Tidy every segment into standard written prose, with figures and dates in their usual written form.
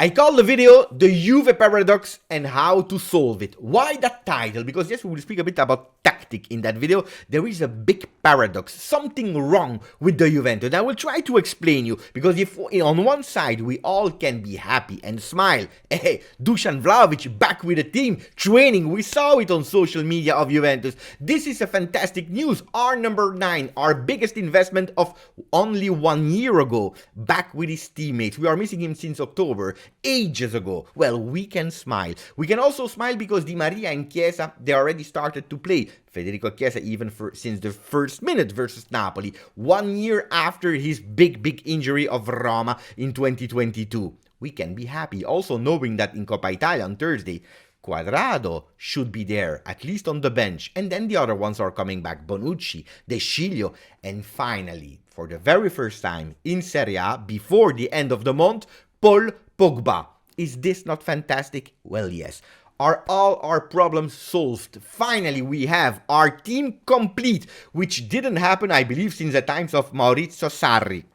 I call the video the Juve paradox and how to solve it. Why that title? Because yes, we will speak a bit about tactic in that video. There is a big paradox, something wrong with the Juventus. I will try to explain you, because if on one side we all can be happy and smile, hey, Dusan Vlahovic back with the team, training, we saw it on social media of Juventus. This is a fantastic news. Our number 9, our biggest investment of only 1 year ago, back with his teammates. We are missing him since October, ages ago. Well, we can smile. We can also smile because Di Maria and Chiesa, they already started to play. Federico Chiesa even since the first minute versus Napoli, 1 year after his big injury of Roma in 2022. We can be happy also knowing that in Coppa Italia on Thursday, Quadrado should be there, at least on the bench, and then the other ones are coming back, Bonucci, De Sciglio, and finally, for the very first time in Serie A, before the end of the month, Paul Pogba. Is this not fantastic? Well, yes. Are all our problems solved? Finally, we have our team complete, which didn't happen, I believe, since the times of Maurizio Sarri.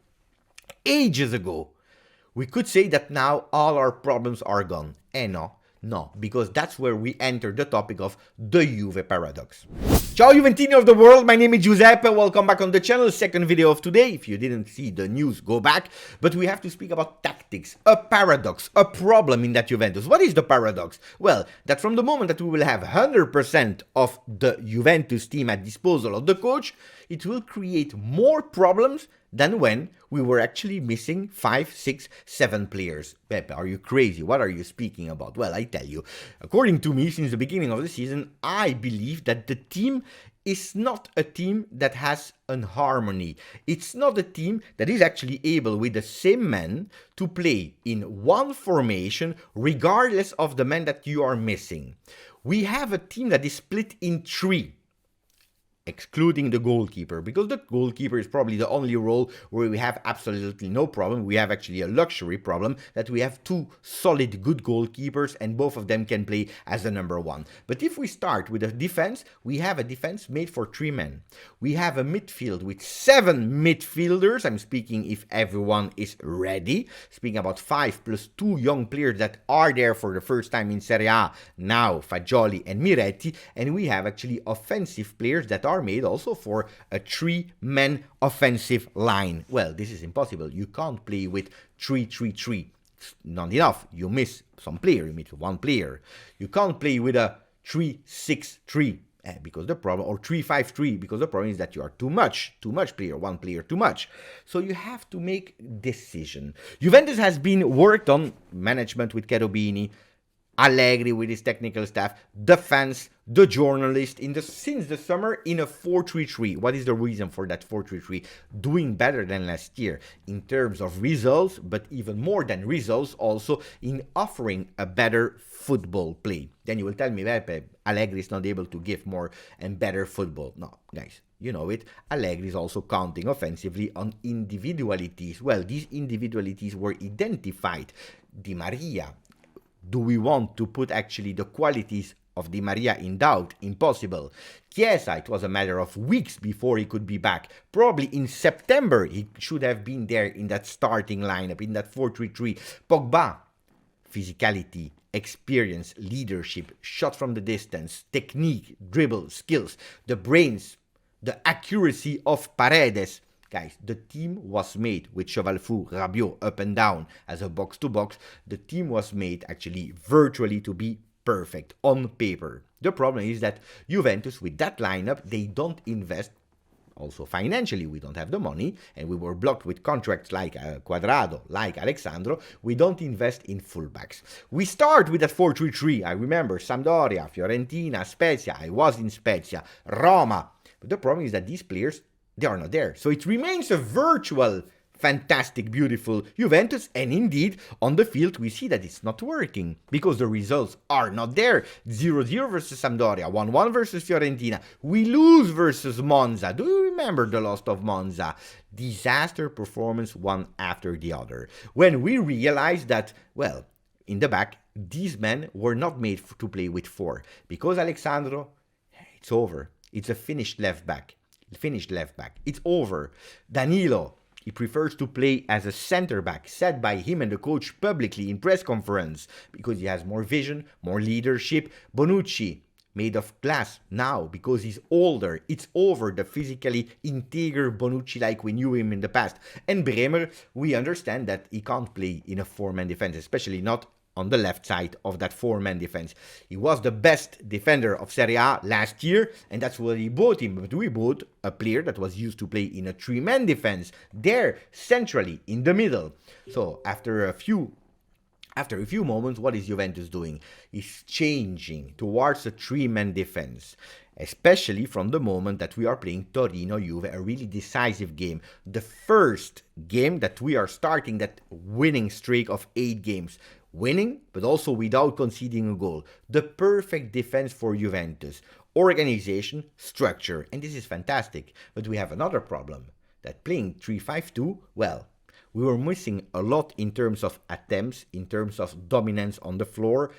Ages ago. We could say that now all our problems are gone. No, because that's where we enter the topic of the Juve paradox. Ciao Juventini of the world, my name is Giuseppe, welcome back on the channel, second video of today. If you didn't see the news, go back. But we have to speak about tactics, a paradox, a problem in that Juventus. What is the paradox? Well, that from the moment that we will have 100% of the Juventus team at disposal of the coach, it will create more problems than when we were actually missing 5, 6, 7 players. Pepe, are you crazy? What are you speaking about? Well, I tell you, according to me, since the beginning of the season, I believe that the team is not a team that has an harmony. It's not a team that is actually able, with the same men, to play in one formation, regardless of the men that you are missing. We have a team that is split in 3. Excluding the goalkeeper, because the goalkeeper is probably the only role where we have absolutely no problem. We have actually a luxury problem that we have 2 solid good goalkeepers and both of them can play as the number 1. But if we start with a defense, we have a defense made for 3 men. We have a midfield with 7 midfielders. I'm speaking if everyone is ready. Speaking about 5 plus 2 young players that are there for the first time in Serie A, now Fagioli and Miretti. And we have actually offensive players that are made also for a 3-man offensive line. Well, this is impossible. You can't play with 3-3-3. It's not enough. You miss some player. You miss 1 player. You can't play with a 3-6-3 because the problem, or 3-5-3, because the problem is that you are too much player, 1 player too much. So you have to make decision. Juventus has been worked on, management with Cherubini, Allegri with his technical staff, the fans, the journalists, since the summer in a 4-3-3. What is the reason for that 4-3-3? Doing better than last year in terms of results, but even more than results, also in offering a better football play. Then you will tell me, Pepe, Allegri is not able to give more and better football. No, guys, you know it. Allegri is also counting offensively on individualities. Well, these individualities were identified. Di Maria. Do we want to put actually the qualities of Di Maria in doubt? Impossible. Chiesa, it was a matter of weeks before he could be back. Probably in September he should have been there in that starting lineup, in that 4-3-3. Pogba, physicality, experience, leadership, shot from the distance, technique, dribble, skills, the brains, the accuracy of Paredes. Guys, the team was made with Chevalfou, Rabiot, up and down as a box-to-box. The team was made actually virtually to be perfect on paper. The problem is that Juventus, with that lineup, they don't invest. Also financially, we don't have the money, and we were blocked with contracts like Quadrado, like Alexandro. We don't invest in fullbacks. We start with that 4-3-3. I remember Sampdoria, Fiorentina, Spezia. I was in Spezia, Roma. But the problem is that these players, they are not there. So it remains a virtual, fantastic, beautiful Juventus. And indeed, on the field, we see that it's not working because the results are not there. 0-0 versus Sampdoria, 1-1 versus Fiorentina. We lose versus Monza. Do you remember the loss of Monza? Disaster performance one after the other. When we realized that, well, in the back, these men were not made to play with 4. Because Alexandro, it's over. It's a finished left back. It's over. Danilo, He prefers to play as a center back, said by him and the coach publicly in press conference, because he has more vision, more leadership. Bonucci, made of glass now because he's older. It's over the physically integer Bonucci like we knew him in the past. And Bremer, we understand that he can't play in a four-man defense, especially not on the left side of that four-man defense. He was the best defender of Serie A last year, and that's why we bought him. But we bought a player that was used to play in a three-man defense, there, centrally, in the middle. So after a few moments, what is Juventus doing? He's changing towards a three-man defense, especially from the moment that we are playing Torino-Juve, a really decisive game. The first game that we are starting that winning streak of 8 games. Winning, but also without conceding a goal. The perfect defense for Juventus. Organization, structure, and this is fantastic. But we have another problem, that playing 3-5-2, well, we were missing a lot in terms of attempts, in terms of dominance on the field,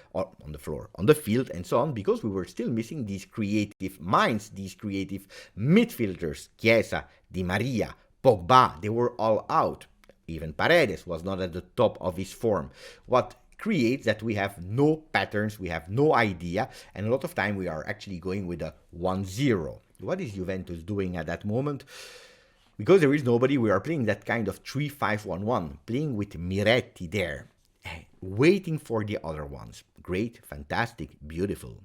and so on, because we were still missing these creative minds, these creative midfielders. Chiesa, Di Maria, Pogba, they were all out. Even Paredes was not at the top of his form. What creates that we have no patterns, we have no idea, and a lot of time we are actually going with a 1-0. What is Juventus doing at that moment? Because there is nobody, we are playing that kind of 3-5-1-1, playing with Miretti there, waiting for the other ones. Great, fantastic, beautiful.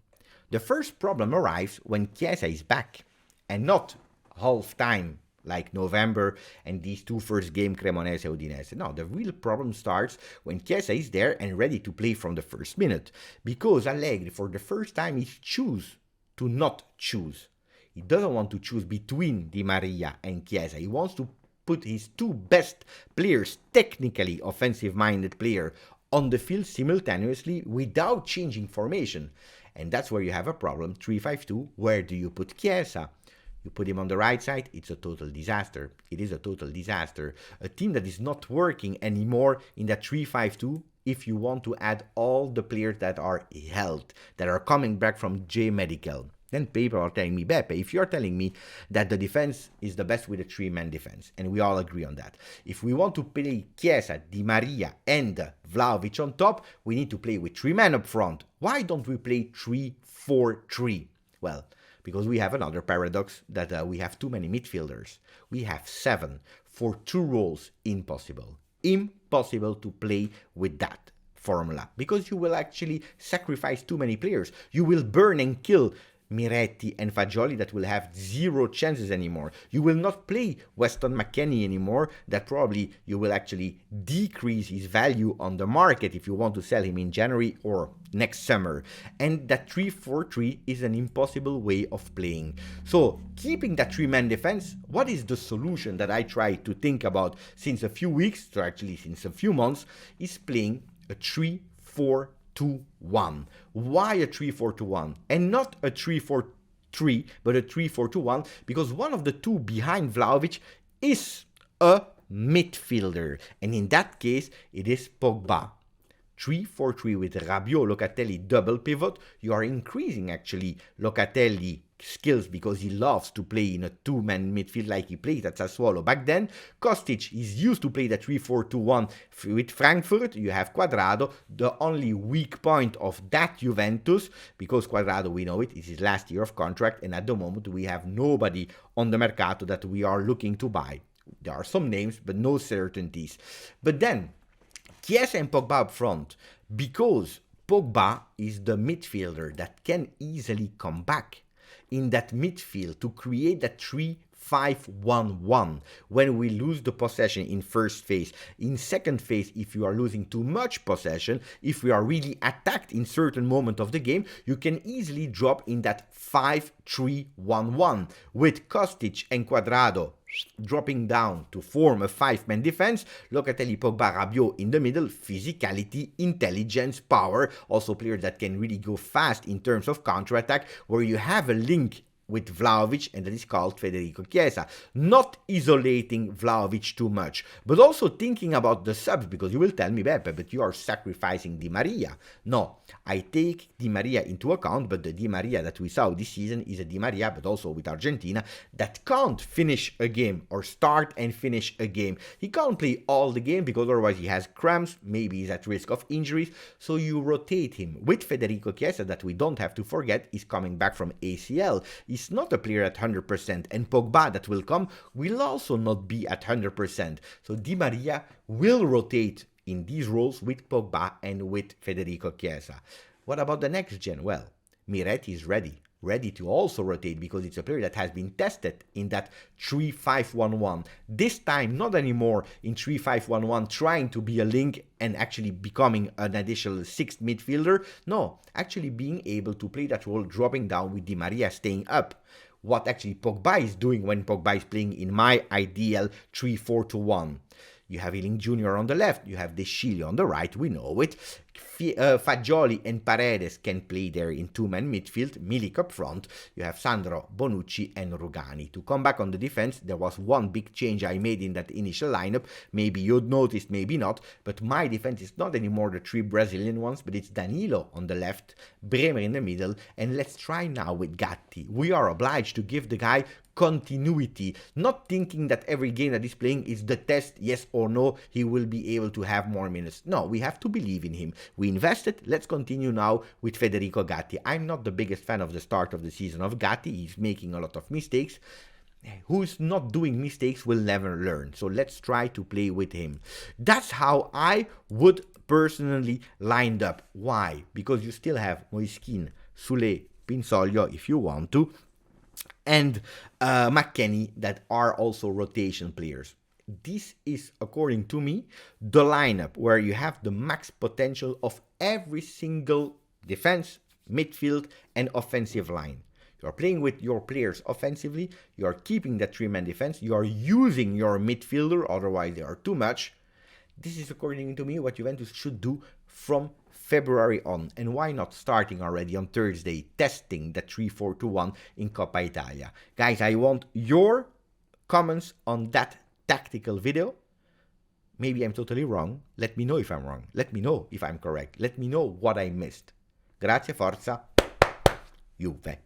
The first problem arrives when Chiesa is back, and not half time like November and these two first game, Cremonese, Udinese. No, the real problem starts when Chiesa is there and ready to play from the first minute, because Allegri, for the first time, he chooses to not choose. He doesn't want to choose between Di Maria and Chiesa. He wants to put his two best players, technically offensive-minded player, on the field simultaneously without changing formation. And that's where you have a problem. 3-5-2, where do you put Chiesa? You put him on the right side, it's a total disaster. It is a total disaster. A team that is not working anymore in that 3-5-2, if you want to add all the players that are health, that are coming back from J Medical. Then people are telling me, Beppe, if you're telling me that the defense is the best with a three-man defense, and we all agree on that, if we want to play Chiesa, Di Maria, and Vlahovic on top, we need to play with 3 men up front. Why don't we play 3-4-3? Well, because we have another paradox that we have too many midfielders. We have 7 for 2 roles. Impossible. Impossible to play with that formula, because you will actually sacrifice too many players. You will burn and kill Miretti and Fagioli that will have 0 chances anymore. You will not play Weston McKennie anymore, that probably you will actually decrease his value on the market if you want to sell him in January or next summer. And that 3-4-3 is an impossible way of playing. So keeping that 3-man defense, what is the solution that I try to think about since a few weeks, or actually since a few months, is playing a 3-4-2-1. Why a 3-4-2-1 and not a 3-4-3, but a 3-4-2-1? Because one of the two behind Vlahovic is a midfielder, and in that case it is Pogba. 3-4-3 with Rabiot, Locatelli double pivot, you are increasing actually Locatelli skills because he loves to play in a 2-man midfield like he played at Sassuolo back then. Kostic is used to play the 3-4-2-1 with Frankfurt. You have Cuadrado, the only weak point of that Juventus, because Cuadrado, we know it, is his last year of contract, and at the moment we have nobody on the mercato that we are looking to buy. There are some names, but no certainties. But then, Chiesa and Pogba up front, because Pogba is the midfielder that can easily come back in that midfield to create that 3-5-1-1 when we lose the possession in first phase. In second phase, if you are losing too much possession, if we are really attacked in certain moment of the game, you can easily drop in that 5-3-1-1 with Kostic and Cuadrado dropping down to form a 5-man defense, Locatelli, Pogba, Rabiot in the middle, physicality, intelligence, power, also players that can really go fast in terms of counter-attack, where you have a link with Vlahovic, and that is called Federico Chiesa. Not isolating Vlahovic too much, but also thinking about the subs, because you will tell me, Beppe, but you are sacrificing Di Maria. No, I take Di Maria into account, but the Di Maria that we saw this season is a Di Maria, but also with Argentina, that can't finish a game or start and finish a game. He can't play all the game because otherwise he has cramps, maybe he's at risk of injuries, so you rotate him. With Federico Chiesa, that we don't have to forget, is coming back from ACL. He's not a player at 100%, and Pogba that will come will also not be at 100%. So Di Maria will rotate in these roles with Pogba and with Federico Chiesa. What about the next gen? Well, Miretti is ready to also rotate because it's a player that has been tested in that 3-5-1-1. This time, not anymore in 3-5-1-1, trying to be a link and actually becoming an additional sixth midfielder. No, actually being able to play that role, dropping down with Di Maria staying up. What actually Pogba is doing when Pogba is playing in my ideal 3-4-1. You have Ealing Jr. on the left, you have De Sciglio on the right, we know it. Fagioli and Paredes can play there in two-man midfield, Milik up front, you have Sandro, Bonucci and Rugani. To come back on the defense, there was one big change I made in that initial lineup, maybe you'd noticed, maybe not, but my defense is not anymore the three Brazilian ones, but it's Danilo on the left, Bremer in the middle, and let's try now with Gatti. We are obliged to give the guy continuity, not thinking that every game that he's playing is the test, yes or no, he will be able to have more minutes. No, we have to believe in him. We invested, let's continue now with Federico Gatti. I'm not the biggest fan of the start of the season of Gatti, he's making a lot of mistakes. Who's not doing mistakes will never learn, so let's try to play with him. That's how I would personally lined up. Why? Because you still have Moiskin, Sule, Pinsoglio if you want to, and McKennie that are also rotation players. This is, according to me, the lineup where you have the max potential of every single defense, midfield, and offensive line. You are playing with your players offensively, you are keeping that three-man defense, you are using your midfielder, otherwise they are too much. This is, according to me, what Juventus should do from February on, and why not starting already on Thursday, testing the 3-4-2-1 in Coppa Italia. Guys, I want your comments on that tactical video. Maybe I'm totally wrong. Let me know if I'm wrong. Let me know if I'm correct. Let me know what I missed. Grazie, forza, Juve.